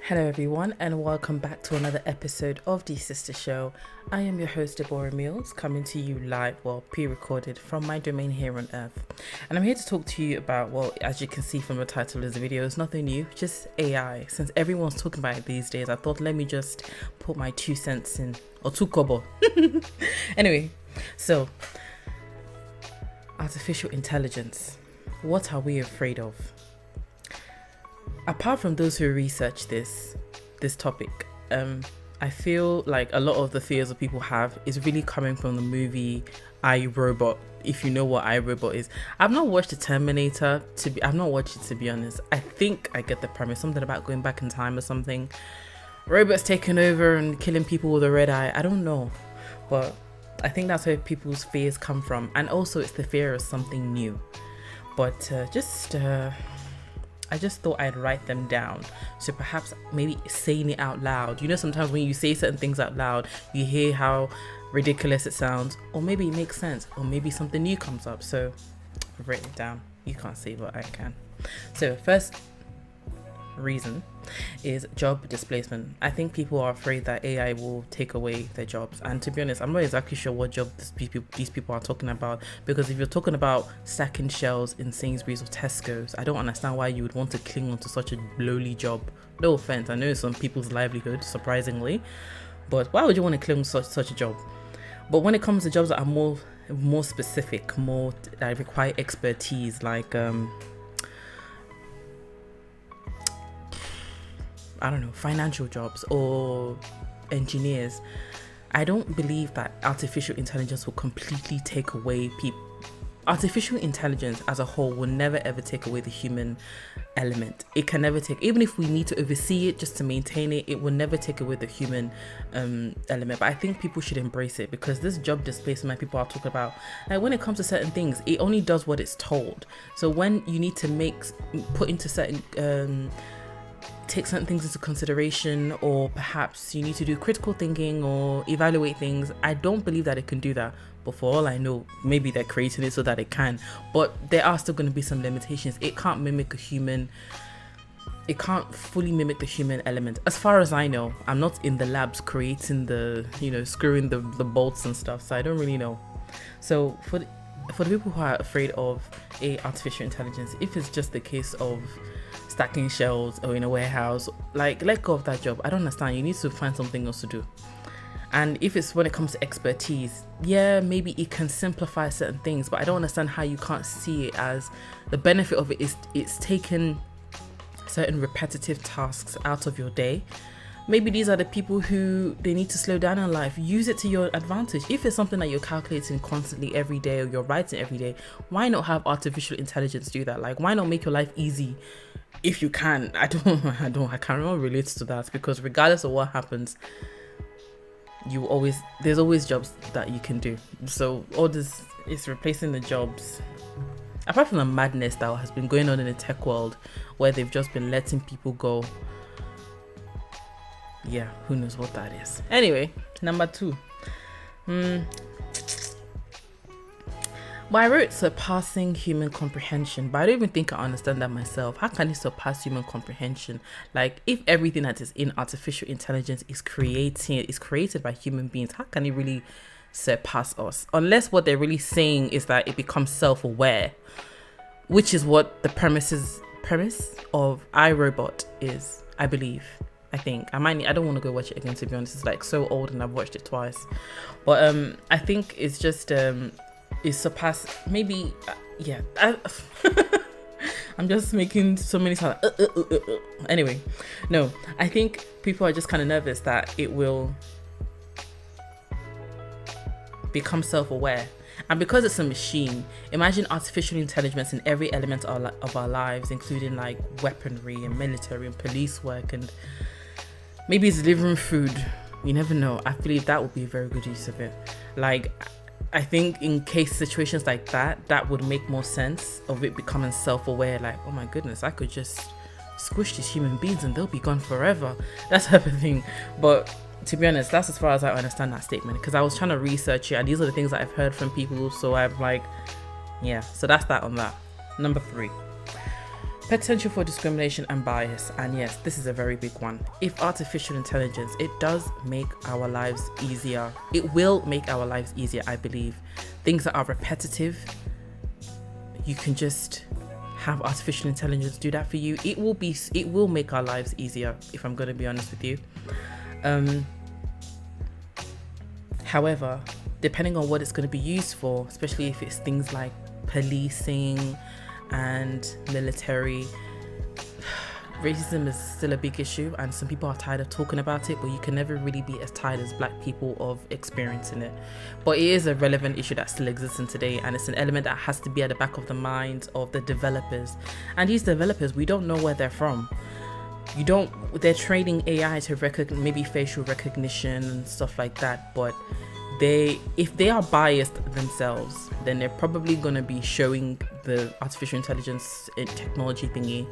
Hello, everyone, and welcome back to another episode of The Sister Show. I am your host, Deborah Mills, coming to you live, pre-recorded from my domain here on Earth. And I'm here to talk to you about, as you can see from the title of the video, it's nothing new, just AI. Since everyone's talking about it these days, I thought let me just put my 2 cents in, or 2 kobo. Anyway, so artificial intelligence. What are we afraid of? Apart from those who research this topic, I feel like a lot of the fears that people have is really coming from the movie I, Robot. If you know what I, Robot is, I've not watched the Terminator. I've not watched it, to be honest. I think I get the premise, something about going back in time or something. Robots taking over and killing people with a red eye. I don't know, but I think that's where people's fears come from, and also it's the fear of something new. But I just thought I'd write them down. So perhaps maybe saying it out loud. You know, sometimes when you say certain things out loud, you hear how ridiculous it sounds, or maybe it makes sense, or maybe something new comes up. So I've written it down. You can't see, but I can. So first reason is job displacement. I think people are afraid that AI will take away their jobs, and to be honest, I'm not exactly sure what job these people are talking about, because if you're talking about stacking shelves in Sainsbury's or Tesco's, I don't understand why you would want to cling on to such a lowly job. No offense, I know it's on people's livelihood, surprisingly, but why would you want to cling on such a job? But when it comes to jobs that are more specific, that require expertise, like I don't know, financial jobs or engineers, I don't believe that artificial intelligence will completely take away people. Artificial intelligence as a whole will never ever take away the human element. It can never take, even if we need to oversee it just to maintain it, it will never take away the human element. But I think people should embrace it, because this job displacement people are talking about, like when it comes to certain things, it only does what it's told. So when you need to put into certain take certain things into consideration, or perhaps you need to do critical thinking or evaluate things, I don't believe that it can do that. But for all I know, maybe they're creating it so that it can, but there are still going to be some limitations. It can't mimic a human. It can't fully mimic the human element, as far as I know. I'm not in the labs creating screwing the bolts and stuff, so I don't really know. So for the people who are afraid of artificial intelligence, if it's just the case of stacking shelves or in a warehouse, like, let go of that job. I don't understand. You need to find something else to do. And if it's when it comes to expertise, yeah, maybe it can simplify certain things, but I don't understand how you can't see it as the benefit of it is it's taken certain repetitive tasks out of your day. Maybe these are the people who they need to slow down in life. Use it to your advantage. If it's something that you're calculating constantly every day, or you're writing every day, why not have artificial intelligence do that? Like, why not make your life easy if you can? I can't relate to that, because regardless of what happens, there's always jobs that you can do. So all this is replacing the jobs. Apart from the madness that has been going on in the tech world, where they've just been letting people go. Yeah, who knows what that is. Anyway, number 2. Well, I wrote surpassing human comprehension, but I don't even think I understand that myself. How can it surpass human comprehension? Like, if everything that is in artificial intelligence is created by human beings, how can it really surpass us? Unless what they're really saying is that it becomes self-aware, which is what the premise of iRobot is, I believe. I think I don't want to go watch it again, to be honest. It's like so old and I've watched it twice, but I think it's just it's surpassed, maybe I'm just making so many sounds. Anyway, no, I think people are just kind of nervous that it will become self-aware. And because it's a machine, imagine artificial intelligence in every element of our lives, including like weaponry and military and police work, and maybe it's delivering food. You never know. I believe that would be a very good use of it. Like, I think in case situations like that would make more sense of it becoming self-aware. Like, oh my goodness, I could just squish these human beings and they'll be gone forever. That type of thing. But to be honest, that's as far as I understand that statement, because I was trying to research it and these are the things that I've heard from people. So I'm like, yeah, so that's that on that. Number 3. Potential for discrimination and bias. And yes, this is a very big one. If artificial intelligence, it does make our lives easier. It will make our lives easier, I believe. Things that are repetitive, you can just have artificial intelligence do that for you. It will make our lives easier, if I'm going to be honest with you. However, depending on what it's going to be used for, especially if it's things like policing and military, racism is still a big issue, and some people are tired of talking about it, but you can never really be as tired as black people of experiencing it. But it is a relevant issue that still exists in today, and it's an element that has to be at the back of the minds of the developers. And these developers, we don't know where they're from. They're training AI to recognize maybe facial recognition and stuff like that, but if they are biased themselves, then they're probably going to be showing the artificial intelligence technology thingy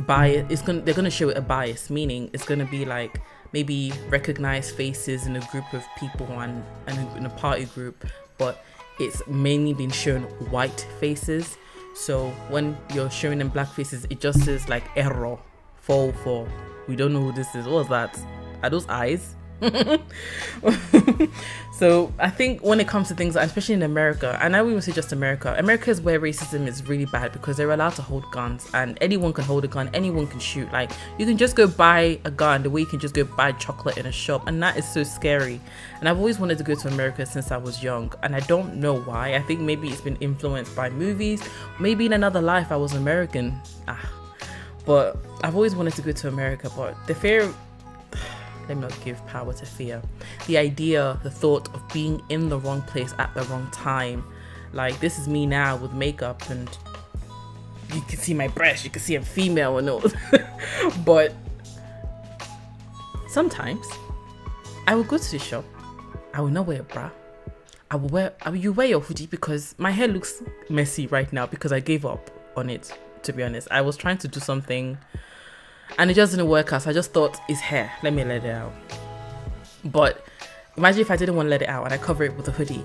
bias. They're going to show it a bias, meaning it's going to be like maybe recognize faces in a group of people and in a party group, but it's mainly been shown white faces. So when you're showing them black faces, it just says like error 404. We don't know who this is. What was that? Are those eyes? So I think when it comes to things, especially in America, and I wouldn't say just America is where racism is really bad, because they're allowed to hold guns, and anyone can hold a gun, anyone can shoot. Like, you can just go buy a gun the way you can just go buy chocolate in a shop, and that is so scary. And I've always wanted to go to America since I was young, and I don't know why. I think maybe it's been influenced by movies, maybe in another life I was American, but I've always wanted to go to America. But the fear, let me not give power to fear. The thought of being in the wrong place at the wrong time. Like, this is me now with makeup, and you can see my breast, you can see I'm female and all. But sometimes I will go to the shop, I will not wear a bra. You wear your hoodie, because my hair looks messy right now because I gave up on it, to be honest. I was trying to do something and it just didn't work out, so I just thought, it's hair, let me let it out. But imagine if I didn't want to let it out and I cover it with a hoodie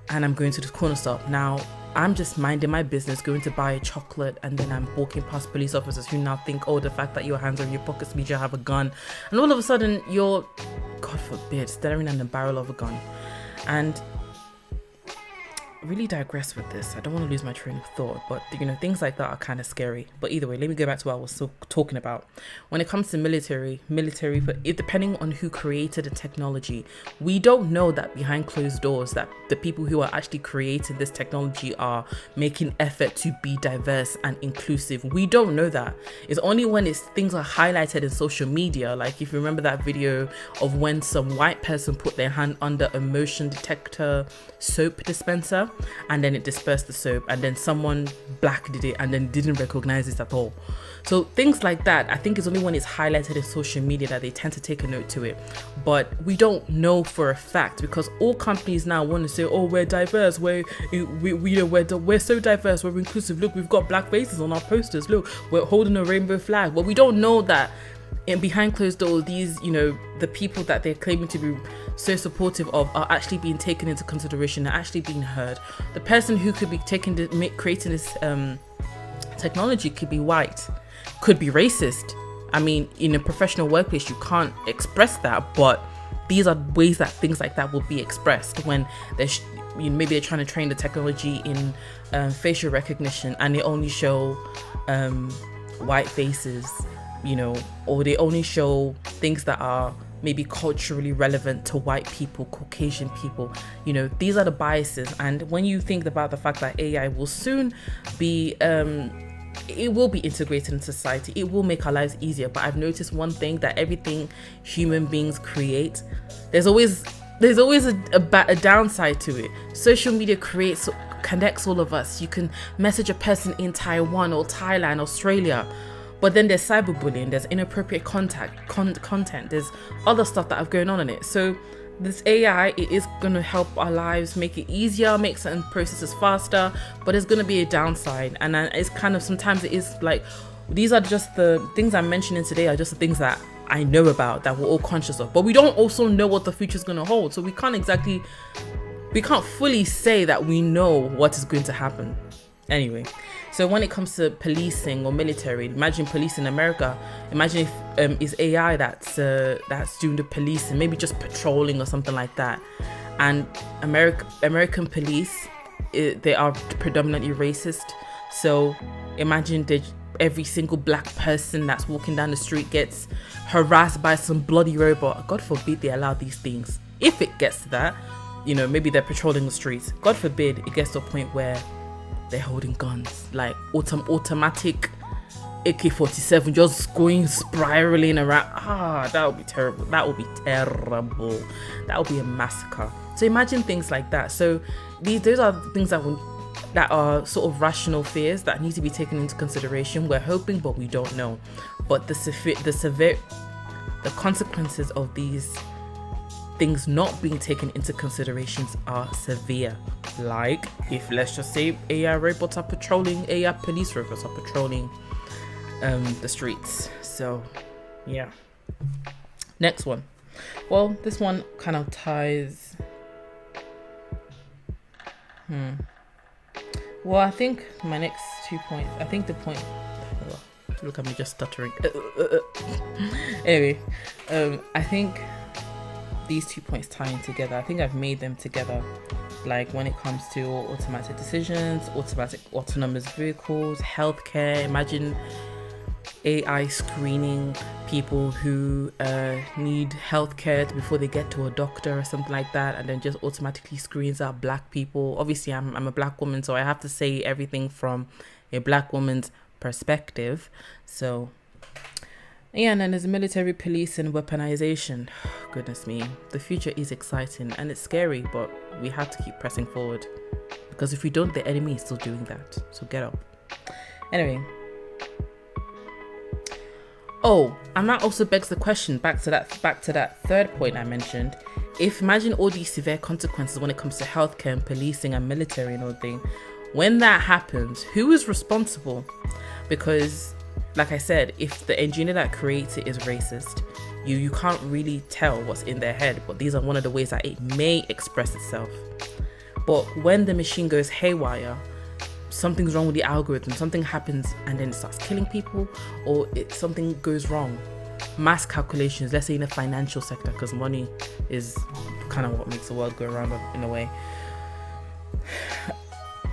and I'm going to the corner store. Now I'm just minding my business, going to buy a chocolate, and then I'm walking past police officers who now think, oh, the fact that your hands are in your pockets means you have a gun. And all of a sudden you're, God forbid, staring at the barrel of a gun. And really digress with this. I don't want to lose my train of thought, but things like that are kind of scary. But either way, let me go back to what I was still talking about. When it comes to military, but depending on who created the technology, we don't know that behind closed doors that the people who are actually creating this technology are making effort to be diverse and inclusive. We don't know that. It's only when things are highlighted in social media. Like, if you remember that video of when some white person put their hand under a motion detector soap dispenser, and then it dispersed the soap, and then someone black did it and then didn't recognize it at all. So things like that, I think it's only when it's highlighted in social media that they tend to take a note to it. But we don't know for a fact, because all companies now want to say, oh, we're diverse, we're so diverse, we're inclusive, look, we've got black faces on our posters, look, we're holding a rainbow flag. But we don't know that behind closed doors, these, the people that they're claiming to be so supportive of are actually being taken into consideration, they're actually being heard. The person who could be creating this technology could be white, could be racist. I mean, in a professional workplace, you can't express that, but these are ways that things like that will be expressed when maybe they're trying to train the technology in facial recognition, and they only show white faces, or they only show things that are maybe culturally relevant to white people, Caucasian people. These are the biases. And when you think about the fact that AI will soon be it will be integrated in society, it will make our lives easier. But I've noticed one thing, that everything human beings create, there's always a downside to it. Social media connects all of us. You can message a person in Taiwan or Thailand, Australia, but then there's cyberbullying, there's inappropriate content, there's other stuff that are going on in it. So this AI, it is going to help our lives, make it easier, make certain processes faster, but there's going to be a downside. And it's kind of, sometimes it is like, these are just the things I'm mentioning today are just the things that I know about, that we're all conscious of, but we don't also know what the future is going to hold. So we can't fully say that we know what is going to happen. Anyway, So when it comes to policing or military, imagine police in America. Imagine if it's AI that's doing the policing, maybe just patrolling or something like that. And American police, they are predominantly racist. So imagine every single black person that's walking down the street gets harassed by some bloody robot. God forbid they allow these things. If it gets to that, maybe they're patrolling the streets. God forbid it gets to a point where they're holding guns, like automatic AK-47, just going spiraling around. That would be terrible. That would be terrible. That would be a massacre. So imagine things like that. So those are things that are sort of rational fears that need to be taken into consideration. We're hoping, but we don't know. But the consequences of these things not being taken into considerations are severe. Like, if let's just say AI police robots are patrolling the streets. So yeah. Next one. Well, this one kind of ties. Well, I think my next 2 points. I think the point. Look at me just stuttering. Anyway, I think these 2 points tie in together. I think I've made them together. Like when it comes to automatic decisions, autonomous vehicles, healthcare. Imagine AI screening people who need healthcare before they get to a doctor or something like that, and then just automatically screens out black people. Obviously, I'm a black woman, so I have to say everything from a black woman's perspective. So yeah, and then there's military police and weaponization. Goodness me, the future is exciting and it's scary, but we have to keep pressing forward, because if we don't, the enemy is still doing that. So get up. Anyway. Oh, and that also begs the question, back to that third point I mentioned. Imagine all these severe consequences when it comes to healthcare and policing and military and all thing. When that happens, who is responsible? Because, like I said, if the engineer that creates it is racist, you can't really tell what's in their head, but these are one of the ways that it may express itself. But when the machine goes haywire, something's wrong with the algorithm, something happens and then it starts killing people, or something goes wrong. Mass calculations, let's say in the financial sector, because money is kind of what makes the world go around in a way.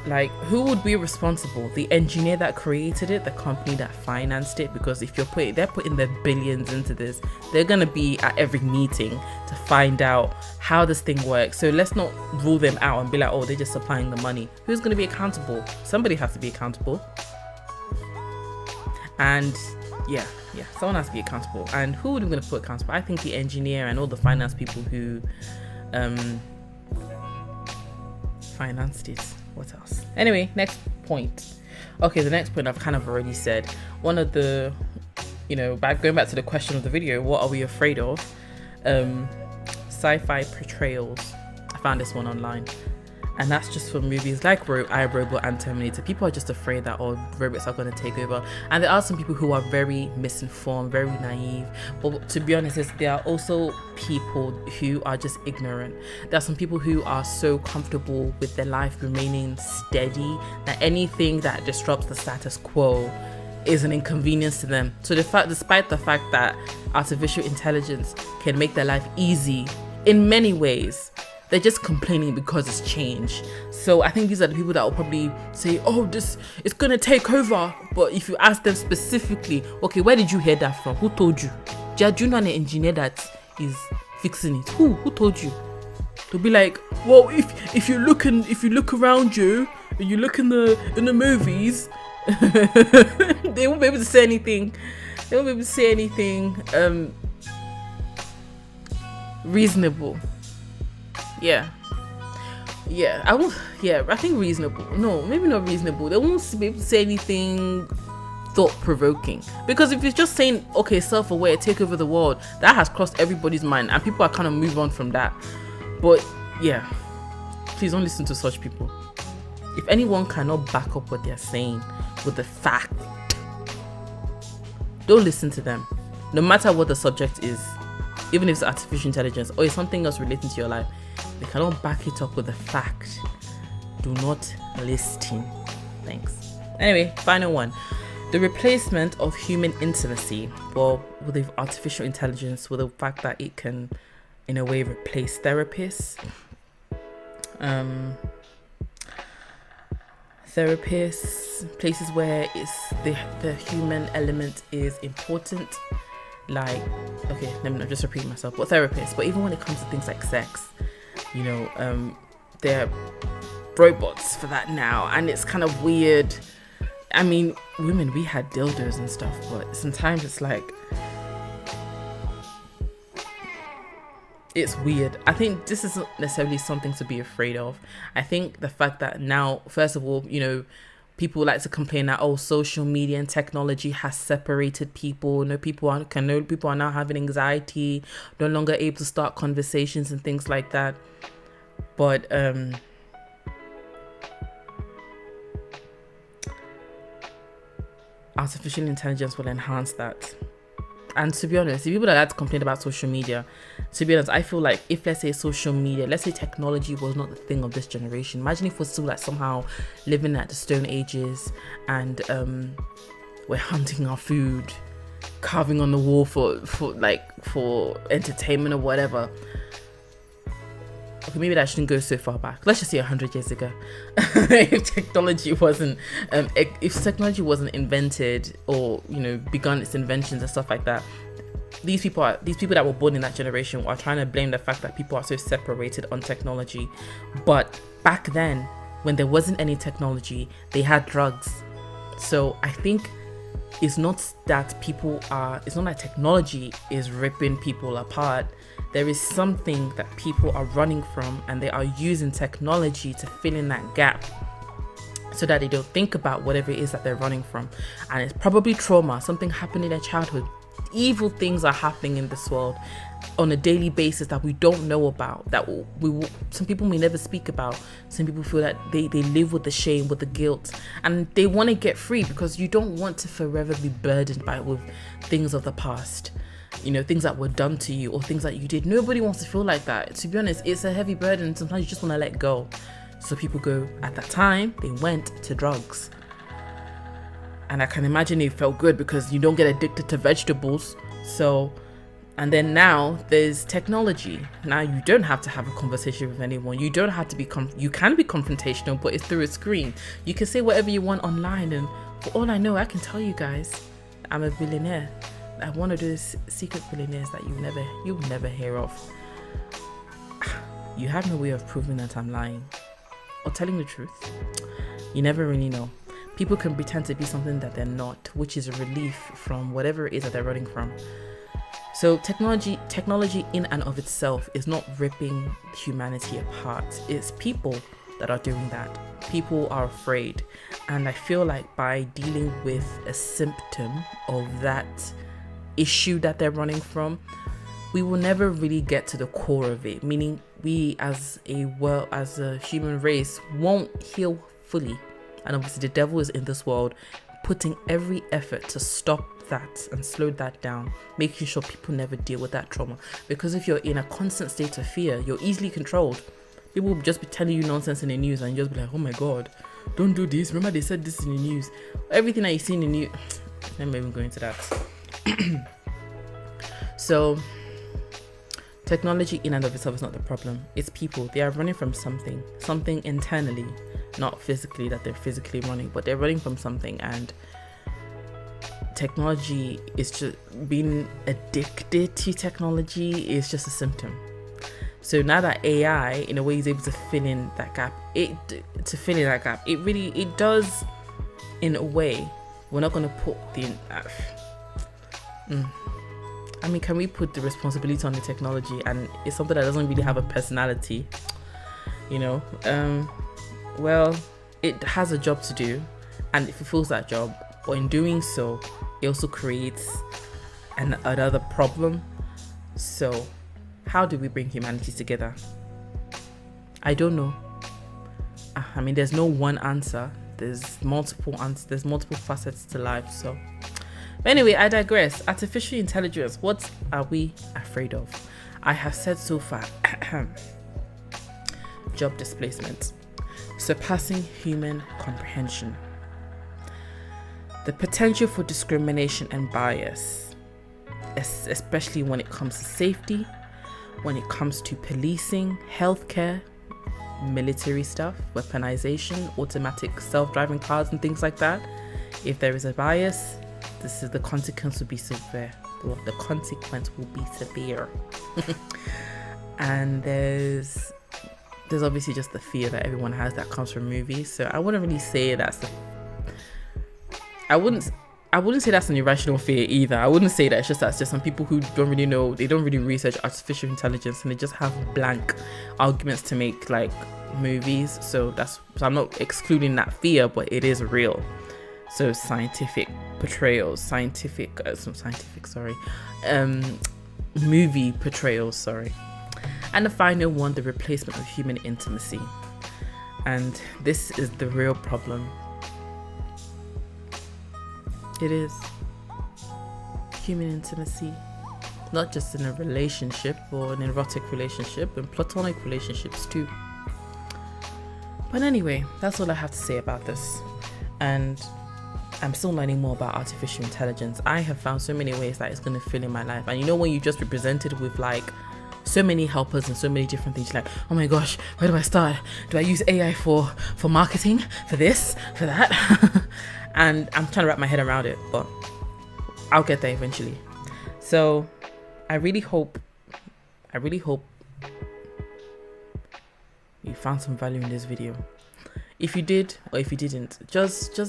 Like, who would be responsible? The engineer that created it, the company that financed it? Because if they're putting their billions into this, they're gonna be at every meeting to find out how this thing works. So let's not rule them out and be like, oh, they're just supplying the money. Who's gonna be accountable? Somebody has to be accountable. And yeah, someone has to be accountable. And who are we gonna put accountable? I think the engineer and all the finance people who financed it. What else? Anyway, next point. Okay, the next point I've kind of already said. One of the, going back to the question of the video, what are we afraid of? Sci-fi portrayals. I found this one online. And that's just for movies like I, Robot and Terminator. People are just afraid that robots are going to take over. And there are some people who are very misinformed, very naive. But to be honest, there are also people who are just ignorant. There are some people who are so comfortable with their life remaining steady that anything that disrupts the status quo is an inconvenience to them. So despite the fact that artificial intelligence can make their life easy in many ways, they're just complaining because it's change. So I think these are the people that will probably say, oh, this is going to take over. But if you ask them specifically, okay, where did you hear that from? Who told you? Do you know an engineer that is fixing it? Who told you? They'll be like, well, if you look around you and you look in the movies, they won't be able to say anything. They won't be able to say anything reasonable. Yeah, I think reasonable. No, maybe not reasonable. They won't be able to say anything thought-provoking. Because if you're just saying, okay, self-aware, take over the world, that has crossed everybody's mind and people are kind of move on from that. But yeah, please don't listen to such people. If anyone cannot back up what they're saying with the fact, don't listen to them. No matter what the subject is, even if it's artificial intelligence or it's something else relating to your life, they cannot back it up with a fact. Do not listen. Thanks. Anyway, final one. The replacement of human intimacy. Well, with the artificial intelligence, with the fact that it can, in a way, replace therapists. Places where it's the human element is important. Like, okay, let me not just repeat myself, but therapists. But even when it comes to things like sex, they're robots for that now, and it's kind of weird. I mean, women, we had dildos and stuff, but sometimes it's like, it's weird. I think this isn't necessarily something to be afraid of. I think the fact that now, first of all, people like to complain that, social media and technology has separated people. People are now having anxiety, no longer able to start conversations and things like that. But artificial intelligence will enhance that. And to be honest, the people that like to complain about social media, to be honest, I feel like if, let's say, let's say technology was not the thing of this generation, imagine if we're still like somehow living at the Stone Ages and we're hunting our food, carving on the wall for entertainment or whatever. Okay, maybe that shouldn't go so far back. Let's just say 100 years ago. If technology wasn't invented or begun its inventions and stuff like that, these people that were born in that generation are trying to blame the fact that people are so separated on technology. But back then, when there wasn't any technology, they had drugs. So I think it's not that technology is ripping people apart. There is something that people are running from, and they are using technology to fill in that gap so that they don't think about whatever it is that they're running from. And it's probably trauma, something happened in their childhood. Evil things are happening in this world on a daily basis that we don't know about, that some people may never speak about. Some people feel that they live with the shame, with the guilt, and they want to get free, because you don't want to forever be burdened with things of the past. Things that were done to you or things that you did. Nobody wants to feel like that. To be honest, it's a heavy burden. Sometimes you just want to let go. So people go, at that time, they went to drugs. And I can imagine it felt good because you don't get addicted to vegetables. And then now there's technology. Now you don't have to have a conversation with anyone. You don't have to you can be confrontational, but it's through a screen. You can say whatever you want online. And for all I know, I can tell you guys, I'm a billionaire. I want to do this secret billionaires that you'll never hear of. You have no way of proving that I'm lying or telling the truth. You never really know. People can pretend to be something that they're not, which is a relief from whatever it is that they're running from. So technology in and of itself is not ripping humanity apart. It's people that are doing that. People are afraid. And I feel like by dealing with a symptom of that issue that they're running from, we will never really get to the core of it, meaning we as a human race won't heal fully. And obviously the devil is in this world putting every effort to stop that and slow that down, making sure people never deal with that trauma. Because if you're in a constant state of fear, you're easily controlled. People will just be telling you nonsense in the news and you just be like, oh my god, don't do this, remember they said this in the news. Everything that you see in the news, I'm not even going into that. So technology in and of itself is not the problem. It's people. They are running from something internally, not physically that they're physically running, but they're running from something. And technology is just being addicted to technology is just a symptom. So now that AI in a way is able to fill in that gap, it does in a way. We're not going to put can we put the responsibility on the technology? And it's something that doesn't really have a personality, well, it has a job to do and it fulfills that job, but in doing so it also creates another problem. So how do we bring humanity together? I don't know. There's no one answer. There's multiple answers. There's multiple facets to life. So but anyway, I digress. Artificial intelligence, what are we afraid of? I have said so far. Job displacement, surpassing human comprehension. The potential for discrimination and bias, especially when it comes to safety, when it comes to policing, healthcare, military stuff, weaponization, automatic self-driving cars and things like that. If there is a bias, the consequence will be severe. The consequence will be severe. And there's obviously just the fear that everyone has that comes from movies. So I wouldn't really say I wouldn't say that's an irrational fear either. I wouldn't say that. It's just that's just some people who don't really know, they don't really research artificial intelligence, and they just have blank arguments to make like movies. So I'm not excluding that fear, but it is real. So scientific portrayals, movie portrayals, and the final one, the replacement of human intimacy. And this is the real problem. It is human intimacy, not just in a relationship or an erotic relationship, and platonic relationships too. But anyway, that's all I have to say about this. And I'm still learning more about artificial intelligence. I have found so many ways that it's going to fill in my life. And you know, when you just represented with like so many helpers and so many different things, like, oh my gosh, where do I start? Do I use AI for marketing, for this, for that? And I'm trying to wrap my head around it, but I'll get there eventually. So I really hope you found some value in this video. If you did, or if you didn't, just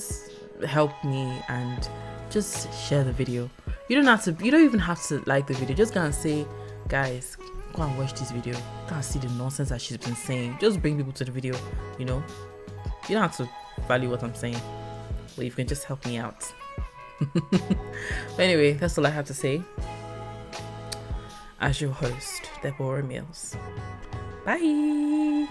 help me and just share the video. You don't even have to like the video. Just go and say, guys, go and watch this video. Go and see the nonsense that she's been saying. Just bring people to the video, you know. You don't have to value what I'm saying, but you can just help me out. But anyway, that's all I have to say. As your host, Deborah Mills. Bye.